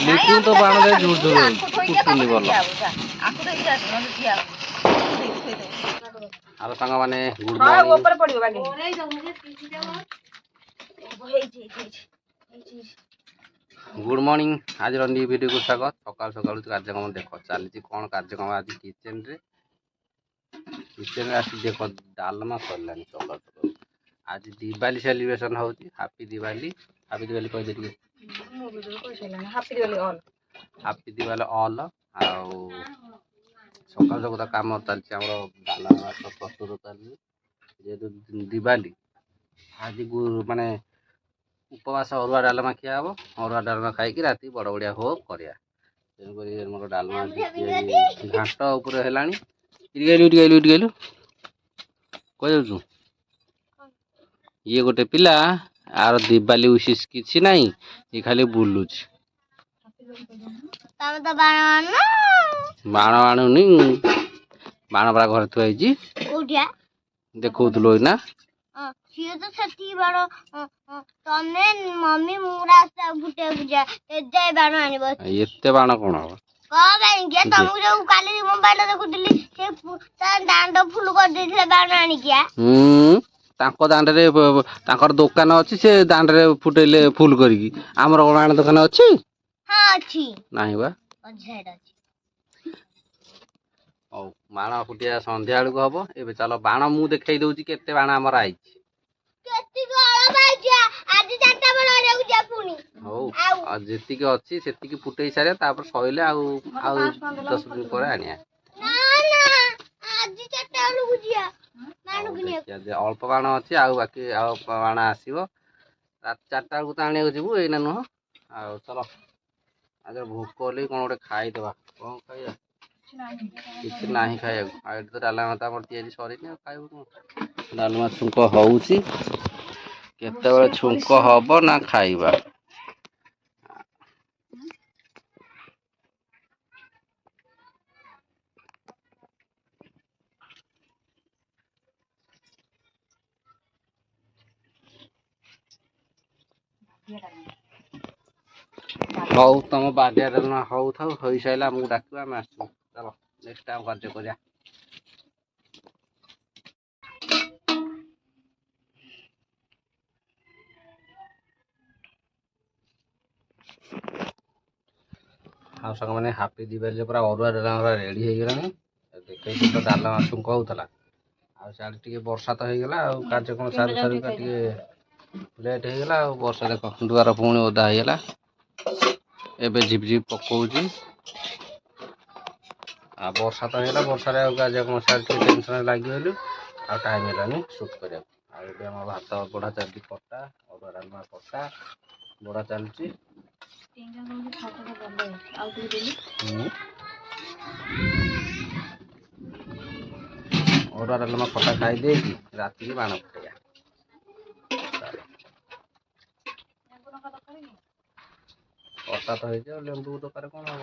लिखू तो बाण दे झूठ झूठ कुटुनी बोल आलो संग माने गुड मॉर्निंग ऊपर पड़ियो बागे गुड मॉर्निंग आज न्यू वीडियो को स्वागत सकाल सकाल कार्यक्रम देख चली कौन कार्यक्रम आज किचन रे आसी देख डालमा सरलानी सकाल सकाल आज दिवाली सेलिब्रेशन होती हैप्पी दिवाली कह दे हैप्पी दिवाली ऑल आउ सकाल सकाल काम चलती डालमा प्रस्तुत चलती जेहेतु दिवाली आज माने उपवास अरुआ डालमा खिया हम अरुआ डालमा खाई राति बड़ बढ़िया हो करिया तेणुक मोर डालमा घाट उपर है कह ये गोटे पिला आर दिवाली उशिष किसी ना ये खाली बुलूच बाण आणुनी बाण परा घर थुआई देखौतलो ना सिए तो सती बाण तमे मम्मी मुरा से फुटे बुझा एते बाण आनिबो एते बाण कोन हो का भाई के तुमको जो काली मोबाइल देखुतली से दांड फुल कर देथिले बाण आनी किया तांको दांड रे तांकर दुकान अछि से दांड रे फुटेले फुल करी हमर बाण दुकान अछि हां अछि नाही बा अझेड अछि ओ बाण फुटिया संध्या बेल को हबो एबे चलो बाण मु देखाई दउची केते बाण हमर आई केति को आला भाईजा आज चारटा बाण आउ जा पुनी हो आ जेति के अछि सेति के फुटेई सारे तापर सइले आ 10 दिन पर आनिया ना ना आज चारटा आलू गुजिया बाण किनिया जे अल्प बाण अछि आ बाकी आ बाण आसीबो रात 4टा को ताणे जीवु एना न आ चलो आज भूख कोली कोन ओटे खाई देबा कोन खाइया किछ नाही खाइया आ तो डालमा ता मोर तियारी सरी ने खाइबो डालमा छुंक होउची केते बेले छुंक हबो ना खाइबा हौ तुम बाडिया डालना हौ था हो सारा आमको डाक आम आसू चलो नेक्स्ट टाइम कार्य करिया हाँ संग मैंने हैप्पी दिवाली पूरा अरुआ डालमा रेडी हो गलानी देखे तो डालमा छुंक होता आगे वर्षा तो होगा कार्यक्रम सारू सारू लेट हो गला वर्षा देख दुआर पुणी ओदा होगा एबे झिप झिप पकाउची आ वर्षा तो है वर्षा कार्यक्रम सारी टेंशन लगी आ टाइम है सुट कर भात बड़ा चलती कटा अरुआ डालमा कटा बड़ा चलती अरुआ डालमा कटा खाई दे राति की बाण फुटेगा कटा तो है लेंबू दरकार कौन हम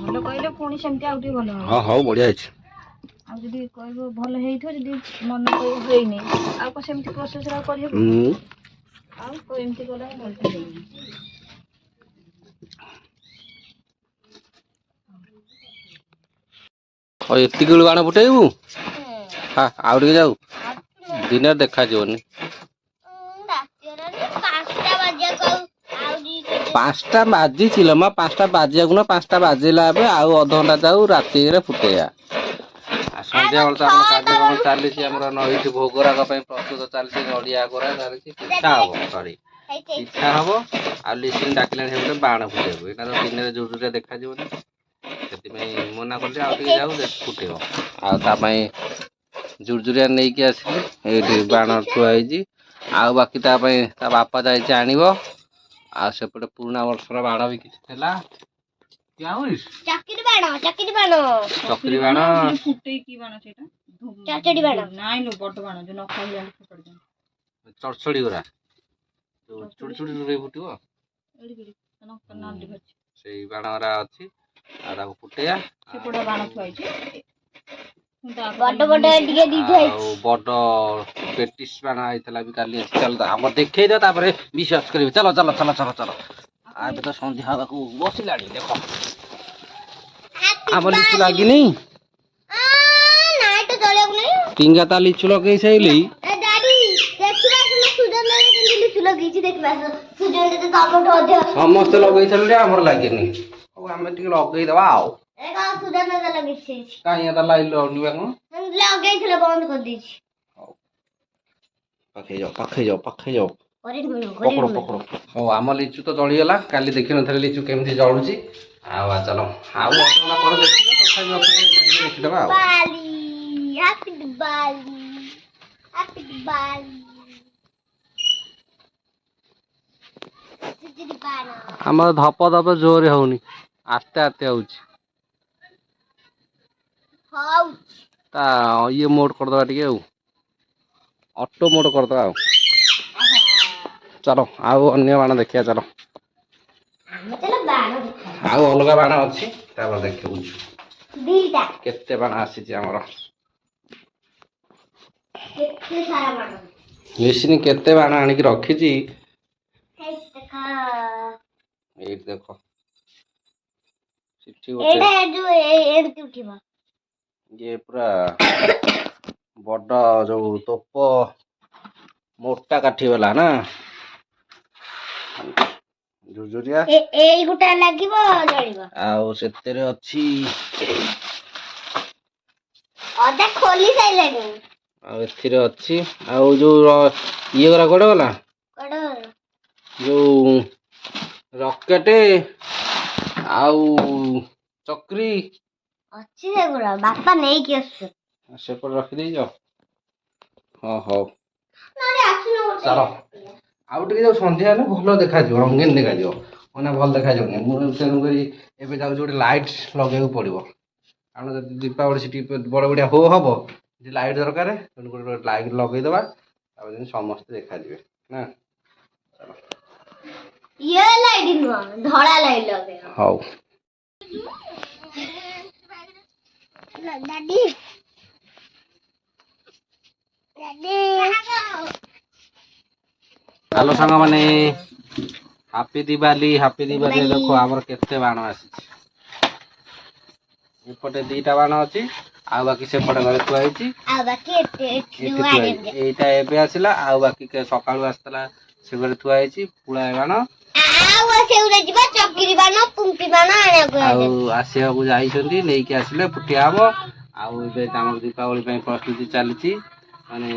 भल कहले पुणी सेमती आउ टी भल हां हां बढ़िया अछि आ जदी कहबो भल हेइथो जदी मन कहि होइनी आ को सेमती प्रोसेस रा करि हेबो आ को एमती कोला भल हेइ ओ एति किलो बाण फुटेबू हां आउ टी जाऊ दिन देखा जीवनी पाँचटा बाजी मा 5टा बाजिया गुना 5टा बाजिला आउ अध घंटा जाऊ राति रे फुटेया ସନ୍ଧ୍ୟାବେଳେ ତ ଆମର କାର୍ଯ୍ୟକ୍ରମ ଚାଲିଛି ଆମର ନଈଠି ଭୋଗରାଗ ପାଇଁ ପ୍ରସ୍ତୁତ ଚାଲିଛି ନଡ଼ିଆ କୋରା ଚାଲିଛି ପିଠା ହବ ସରି ପିଠା ହବ ଆଉ ଲିସିନ୍ ଡାକିଲାଣି ସେପଟେ ବାଣ ଫୁଟେଇବୁ ଏଇଟା ତ ଦିନରେ ଜୁରୁରିଆ ଦେଖାଯିବନି ସେଥିପାଇଁ ମନା କଲି ଆଉ ଟିକେ ଯାଉ ଫୁଟେଇବ ଆଉ ତା ପାଇଁ ଜୁରୁଜୁରିଆ ନେଇକି ଆସିଲି ଏଇଠି ବାଣ ଥୁଆ ହେଇଛି ଆଉ ବାକି ତା ପାଇଁ ତା ବାପା ଯାଇଛି ଆଣିବ ଆଉ ସେପଟେ ପୁରୁଣା ବର୍ଷର ବାଣ ବି କିଛି ଥିଲା ଚାକିରି ବାଣ ଚକ୍ରି ବାଣ ଫୁଟେଇକି ବାଣ ସେଇଟା ଚଚଡି ବାଣ ନାଇଁ ଲୋ ବଡ ବାଣ ଯୋଉ ନଖା ହେଇଯାନ୍ତି ଫୋପାଡି ଚଡ଼ଚଡି ଗୁରା ଯୋଉ ଚୁଡ଼ି ଫୁଟିବ ନାଲି ଭାଜି ସେଇ ବାଣ ଗୁରା ଅଛି ଆଉ ତାକୁ ଫୁଟେଇବା ସେପଟେ ବାଣ ଥୁଆ ହେଇଛି ବଡ ବଡ ଟିକେ ଆଉ ବଡ ପେଟିସ୍ ବାଣ ହେଇଥିଲା ବି କାଲି ଅଛି ଚାଲ ଆମର ଦେଖେଇଦିଅ ତାପରେ ବିଶ୍ୱାସ କରିବେ ଚାଲ ଚାଲ ଚାଲ ଚାଲ ଚାଲ ଏବେ ତ ସନ୍ଧ୍ୟା ହେବାକୁ ବସିଲାଣି ଦେଖ ଆମ ଲିଚୁ ଲାଗିନି ନାଇଁ ତ ଜଳିବାକୁ ନାହିଁ ଟିଙ୍ଗା ତା ଲିଚୁ ଲଗେଇ ସାଇଲି ଡାଡି ଦେଖିବା ସୁଜନ କେମିତି ଲିଚୁ ଲଗେଇଛି ଦେଖିବା ସୁଜନ ଯଦି ତମଠୁ ଅଧିକ ସମସ୍ତେ ଲଗେଇ ସାରିଲେ ଆମର ଲାଗିନି ଆଉ ଆମେ ଟିକେ ଲଗେଇଦବା ଆଉ ସୁଜନ ଲଗେଇଛି କାହିଁ ତା ଲାଇଟ୍ ଲଗେଇବା କଣ ଲଗେଇଥିଲେ ବନ୍ଦ କରିଦେଇଛି ପାଖେଇ ଯାଅ ପକଡ ପକଡ ହଉ ଆମ ଲିଚୁ ତ ଜଳିଗଲା କାଲି ଦେଖିନଥିଲେ ଲିଚୁ କେମିତି ଜଳୁଛି ଆଉ ଚାଲ ଆଉ ପରେ ଦେଖିବା ତଥାପି ଦେଖିଦବା ଆଉ ଆମର ଧପ ଧପ ଜୋରେ ହଉନି ଆସ୍ତେ ଆସ୍ତେ ହଉଛି ତା ଇଏ ମୋଡ କରିଦବା ଟିକେ ଆଉ ଅଟୋ ମୋଡ କରିଦବା ଆଉ ଚାଲ ଆଉ ଅନ୍ୟ ବାଣ ଦେଖିବା ଚାଲ ଆଉ ଅଲଗା ବାଣ ଅଛି ତାପରେ ଦେଖଉଛୁ କେତେ ବାଣ ଆସିଛି ଆମର ମେସିନ୍ କେତେ ବାଣ ଆଣିକି ରଖିଛି ଏଇଠି ଦେଖ ସେଠି ଇଏ ପୁରା ବଡ ଯୋଉ ତୋପ ମୋଟା କାଠି ବାଲା ନା ଜୁଜୁରିଆ ଏଇ ଗୋଟା ଲାଗିବ ଜଳିବ ଆଉ ସେଥିରେ ଅଛି ଅଧା ଖୋଲି ସାଇଲାଣି ଆଉ ଏଥିରେ ଅଛି ଆଉ ଯୋଉ ଇଏ ଗୁରା କୁଆଡେ ଗଲା ଯୋଉ ରକେଟ ଆଉ ଚକ୍ରି ଅଛି ସେଗୁଡା ବାପା ନେଇକି ଆସୁଛୁ ସେପଟେ ରଖିଦେଇଛ ହଁ ହଉ ଚାଲ ଆଉ ଟିକେ ଯୋଉ ସନ୍ଧ୍ୟା ହେଲେ ଭଲ ଦେଖାଯିବ ରଙ୍ଗୀନ ଦେଖାଯିବ ମାନେ ଭଲ ଦେଖାଯିବନି ମୁଁ ତେଣୁକରି ଏବେ ଯାଉଛି ଗୋଟେ ଲାଇଟ୍ ଲଗେଇବାକୁ ପଡିବ କାରଣ ଯଦି ଦୀପାବଳି ସେଠି ବଡ ବଡିଆ ହୋ ହବ ଲାଇଟ୍ ଦରକାର ତେଣୁକରି ଗୋଟେ ଲାଇଟ୍ ଲଗେଇଦବା ତାପରେ ଯେମିତି ସମସ୍ତେ ଦେଖାଯିବେ ନା ଇଏ ଲାଇଟ୍ ନୁହଁ ଧଳା ଲାଇଟ୍ ଲଗେଇବା ହଉ ଡାଡି ହ୍ୟାଲୋ ସାଙ୍ଗମାନେ ହାପି ଦିୱାଲି ଦେଖ ଆମର କେତେ ବାଣ ଆସିଛି ଏପଟେ ଦିଟା ବାଣ ଅଛି ଆଉ ବାକି ସେପଟେ ଘରେ ଥୁଆ ହେଇଛି ଏଇଟା ଏବେ ଆସିଲା ଆଉ ବାକି ସକାଳୁ ଆସିଥିଲା ସେପଟେ ଥୁଆ ହେଇଛି ପୁଳାଏ ବାଣ ଆଉ ଆସିବାକୁ ଯାଇଛନ୍ତି ନେଇକି ଆସିଲେ ଫୁଟିଆ ହବ ଆଉ ଏବେ ଆମର ଦୀପାବଳି ପାଇଁ ପ୍ରସ୍ତୁତି ଚାଲିଛି ମାନେ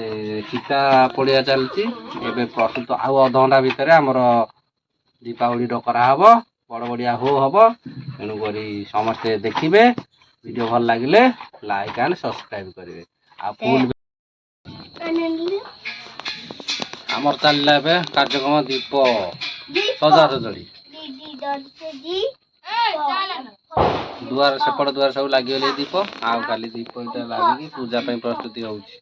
ଚିତା ପଡିଆ ଚାଲିଛି ଏବେ ପ୍ରସ୍ତୁତ ଆଉ ଅଧଘଣ୍ଟା ଭିତରେ ଆମର ଦୀପାବଳି ଡକରା ହବ ବଡ ବଡିଆ ହୋ ହବ ତେଣୁକରି ସମସ୍ତେ ଦେଖିବେ ଭିଡିଓ ଭଲ ଲାଗିଲେ ଲାଇକ୍ ଆଣ୍ଡ ସବସ୍କ୍ରାଇବ କରିବେ ଆଉ ଫୁଲ ଆମର ଚାଲିଲା ଏବେ କାର୍ଯ୍ୟକ୍ରମ ଦୀପ ସଜାସଜଳି ଦୁଆର ସେପଟ ଦୁଆର ସବୁ ଲାଗିଗଲେ ଦୀପ ଆଉ କାଲି ଦୀପ ଏଇଟା ଲାଗିକି ପୂଜା ପାଇଁ ପ୍ରସ୍ତୁତି ହଉଛି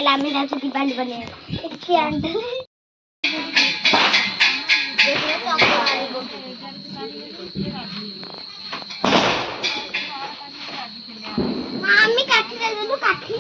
ଆମେ ଯାଉଛୁ ଦିବାଲି ବନେଇବା আমি কাঠি দেবো কাঠি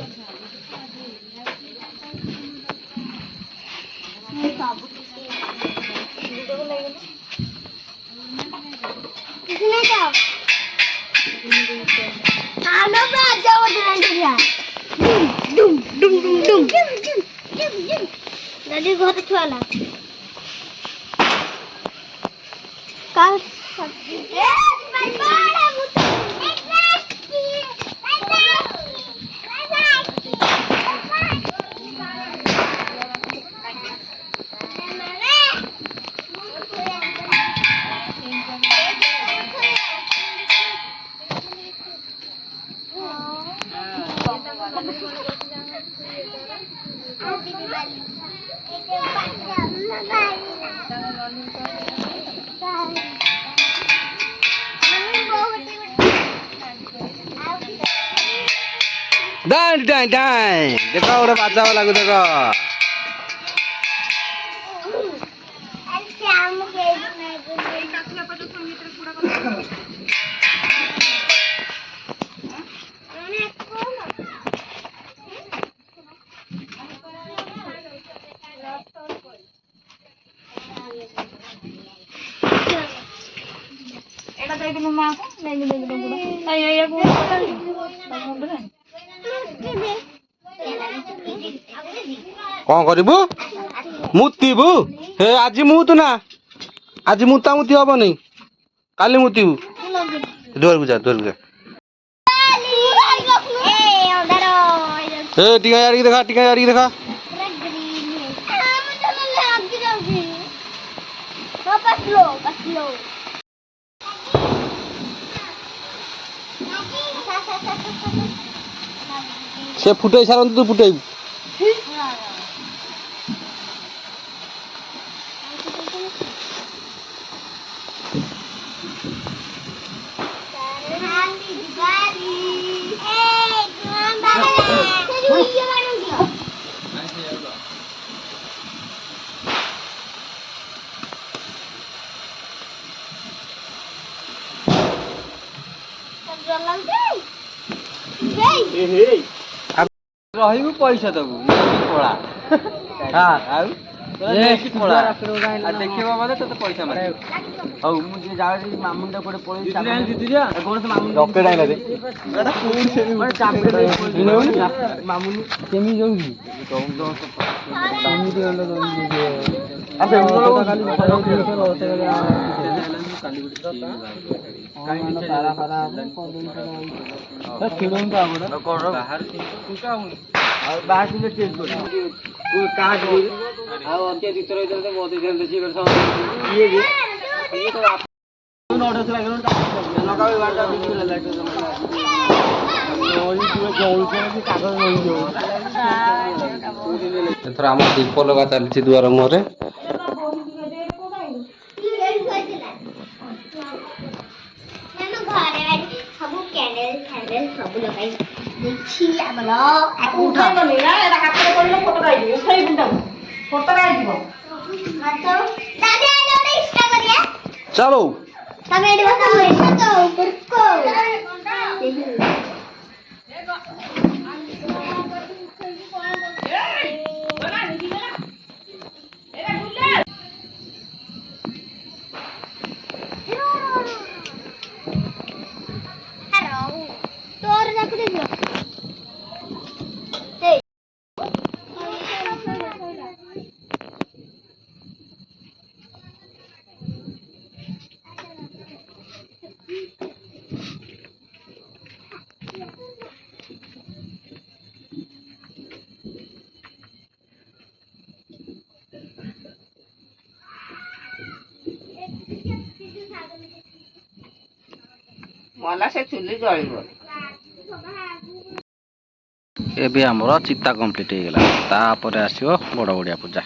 কাল ডাই ডাই ডাই দেখো ওটা বাজাও লাগু দেখো এটা ଦେଇଦେଲୁ ମାଆକୁ ନେଇକି ଦେଇଦେଲୁ ବୁଢ଼ା ଏଇଆକୁ କଣ କରିବୁ ମୁତିବୁ ହେ ଆଜି ମୁତୁ ନା ଆଜି ମୁତାମୁତି ହବନି କାଲି ମୁତିବୁ ଦୂରକୁ ଯା ଏ ଟିକେ ଆଡ଼ିକି ଦେଖା ସେ ଫୁଟେଇ ସାରନ୍ତୁ ତୁ ଫୁଟେଇବୁ ରହିବୁ ପଇସା ଦବୁ ପଳା ଆଉ ଦେଖିବ ବୋଲେ ତତେ ପଇସା ମାରିବ ହଉ ମୁଁ ଟିକେ ଯାଉଛି ମାମୁନିଟା କୁଆଡେ ପଳେଇ ମାମୁନି କେମିତି ଯାଉଛି ଏଥର ଆମ ଦୀପ ଲଗା ଚାଲିଛି ଦୁଆର ମୁହଁରେ ସବୁ କ୍ୟାଣ୍ଡେଲ ଫ୍ୟାଣ୍ଡେଲ ସବୁ ଲଗାଇ ଦେଇଛି ଆମର ଚାલો ତମେ ଏଠି ତୋର ଯାକୁ ଦେଖିବ ମଲା ସେ ଚୁଲି ଜଳିବ ଏବେ ଆମର ଚିତା କମ୍ପ୍ଲିଟ୍ ହେଇଗଲା ତାପରେ ଆସିବ ବଡ଼ ବଡ଼ିଆ ପୂଜା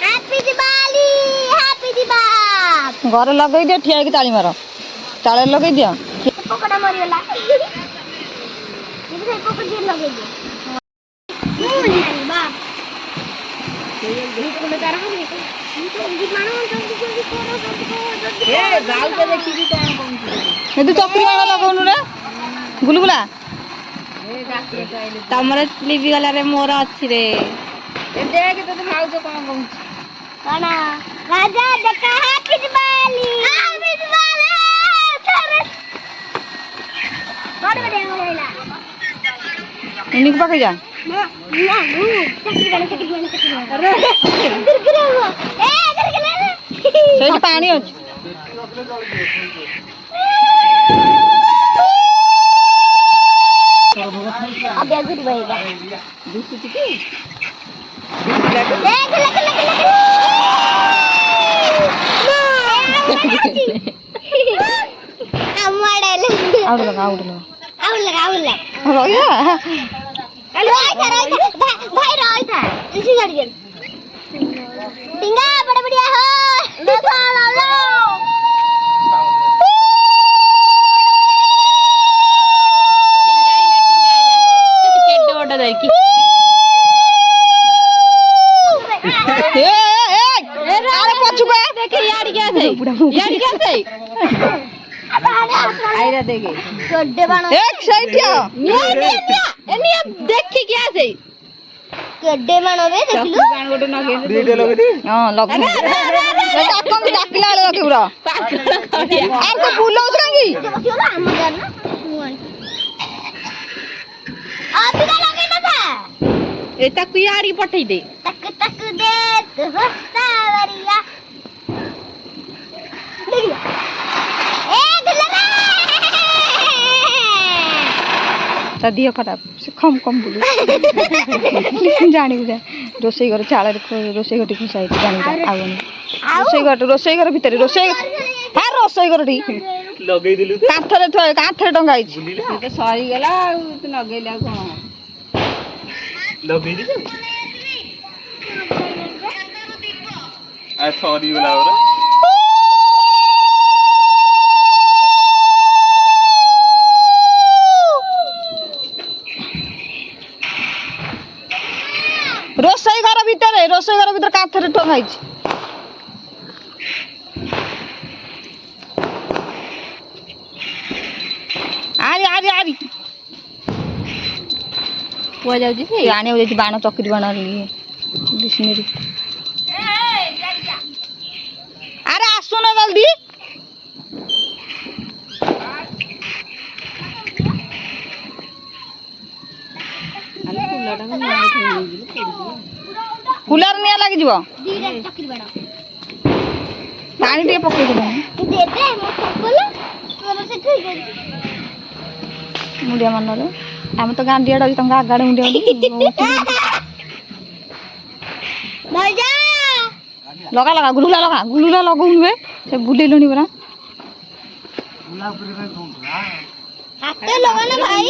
हैप्पी दिवाली हैप्पी दिवाली घर लगे दियो ठिया की ताली मारो ताले लगे दियो पकड़ा मरियला ये पकड़ दिए लगे दिए बाप ये कोले तारा हम ये मानो जल्दी जल्दी करो ए गाल के देखी भी कौन कौन ए तू चक्री वाला लगाउनु रे गुलगुला तमरे लिबी वाला रे मोर अछि रे ए देख तो भाउज कौन कौन काना राजा देखा हैप्पी दिवाली सारे बड़ बड़ होइला इनिक पके जा ना चक्री वाला अरे इधर गिरा हुआ ए इधर गिरा सेठ पानी अछि अब गुड बनेगा दूसरी की देख मॉडल आउट लगा आउला रोया भाई रोई था इसी गाड़ी के टिंगा बड़ा बढ़िया हो लो केड्डे ओटा जाई की अरे पछु का देखे यार क्या थे आइरा देखे गड्ढे बना एक साइड एनिया देखी क्या थे गड्ढे बनावे देख लो कान गोटे नगे दीटे लगे दी हां लगे डाकम डाकिला वाला लगे पूरा आर को फूलो उसकांगी क्यों ना हम जान ना आप भी लगे ना था एता कुयारी पठई दे तक तक दे तो हस्ता वरिया देख लो ए दुलरा ता दियो खराब से कम बुझ जानी बुझा रोसई घर चाल रोसई घटी खुसाई जानी आउनी रोसई घर भीतर रोसई हां रोसई घर ठी लगई दिलु काठरे थय काठरे टंगा आइछ तो सरी गेला तू लगेला कोन लगई दिलु आ सॉरी वाला ओरा रोसई घर भीतर काठरे टंगा आइछ आरी हुआ जाउची से आने हो जाती बाण चक्री बाण लिए डिक्शनरी अरे आसो ना जल्दी कूलर निया लगी जीव दीदा चक्री बना पानी टे पके दे दे दे मो चप्पल तोर से ठीक है मुंडिया मन रे हम तो गांडिया डली तंगा गाड़े मुंडिया भाई जा लगा गुलुला लगाउन बे से बुले लोनी बरा हाथ लगा ना भाई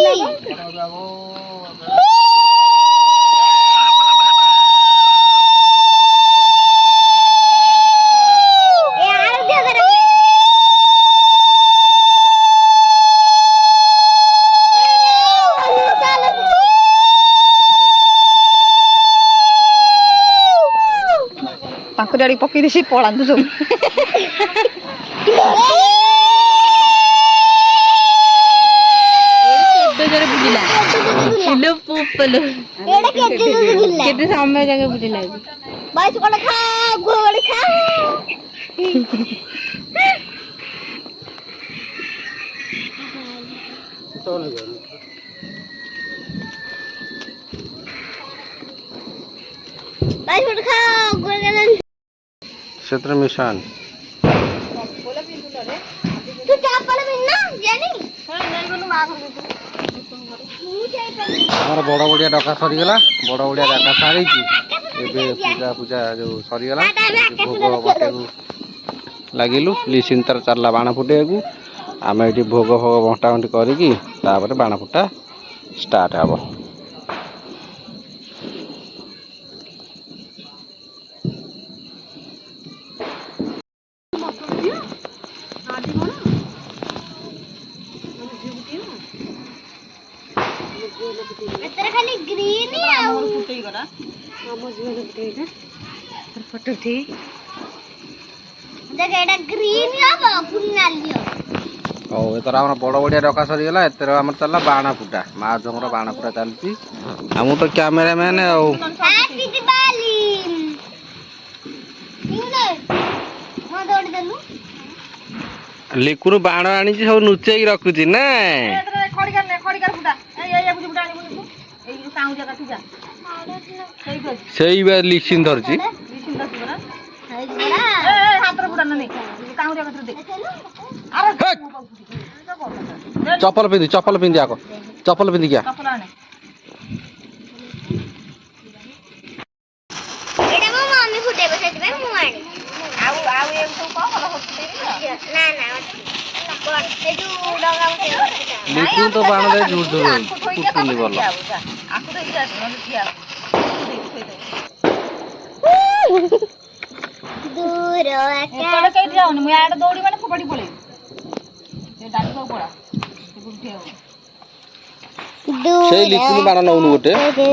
ताको डाड़ी पके देसी पळांतु सब जरे बुझिला किलो पोपलो एड़ा केते बुझिला केते समय जगह बुझिला बाइस कोड़ खा गोड़ खा बाइस कोड़ खा गोड़ गलन क्षेत्र मिशन तू चप्पल बिना जानी हां नहीं बोलू मां को ଆମର ବଡ଼ ବଡ଼ିଆ ଡକା ସରିଗଲା ବଡ଼ ବଡ଼ିଆ ଡକା ସାରିକି ଏବେ ପୂଜା ଯେଉଁ ସରିଗଲା ଭୋଗ ବଟେକୁ ଲାଗିଲୁ ଲିସିନ୍ ତାର ଚାଲିଲା ବାଣ ଫୁଟେଇବାକୁ ଆମେ ଏଠି ଭୋଗ ଫୋଗ ବଣ୍ଟା ବଣ୍ଟି କରିକି ତାପରେ ବାଣ ଫୁଟା ଷ୍ଟାର୍ଟ ହେବ ଫଟୋ ଉଠେଇ देख एटा ग्रीन हबो पुनालियो ହଉ ଏଥର ଆମର ବଡ଼ ବଡ଼ିଆ ଡକା ସରିଗଲା। ଏଥର ଆମର ଚାଲିଲା ବାଣ ଫୁଟା। ମା ଝିଅଙ୍କର ବାଣ ଫୁଟା ଚାଲିଛି। ଆଉ ମୁଁ ତ କ୍ୟାମେରାମ୍ୟାନ୍ ଆଉ। हैप्पी दिवाली इने म दौड़ देलु ଲିକୁରୁ ବାଣ ଆଣିଛି ସବୁ ଲୁଚେଇକି ରଖୁଛି ନା। ସେଇ ବା ଲିସିନ୍ ଧରୁଛି। ଚପଲ ପିନ୍ଧି ଆଗ। ଚପଲ ପିନ୍ଧିକି ଆ। एटा मो मम्मी फुटेबो सेति पे मु आनी आउ ए सब को भलो फुटेबी ना ना ए जो डगा फुटेबो ଲିକୁ ତ ବାଣ ଦେଇ ଜୁଡ ଜୁଡ ଫୁଟୁନି ଭଲ। दूर ଏପଟେ କେହି ଯାଉନି ମୁଁ ଆଡେ ଦୌଡ଼ି ମାନେ ଫୋପାଡ଼ି ପଳେଇବି ସେ ଡାଲି ସବୁ ପଳା ସେଇ ଲିକୁରୁ ବାଣ ନଉନୁ ଗୋଟେ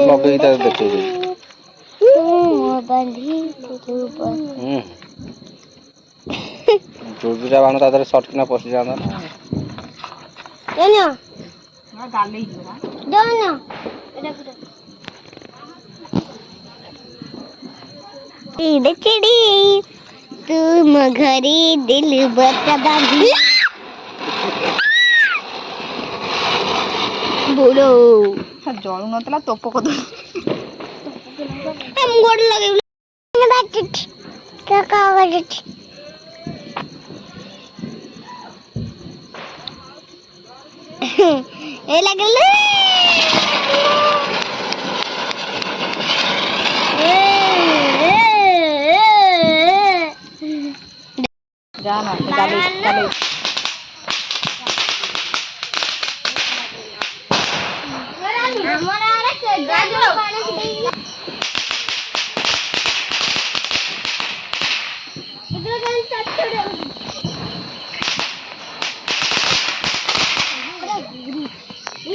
ଲଗେଇକି ତାର ଦେଖେଇଦେବି। ଜୁଜୁରା ବାଣ ତା ଦେହରେ ସଟକିନା ପଶିଯାଆନ୍ତା ନା। ଗାଲେଇ ଯିବ चिड़ी तुम घरी दिल बता बांधी बोलो ଜଳୁ ନଥିଲା ତୋପ କଦୁ हम गोड़ लगे क्या कागज ए लगल ଯାନା ଗାଲେଇ ଗାଲେଇ हमरा रे गाजर पानी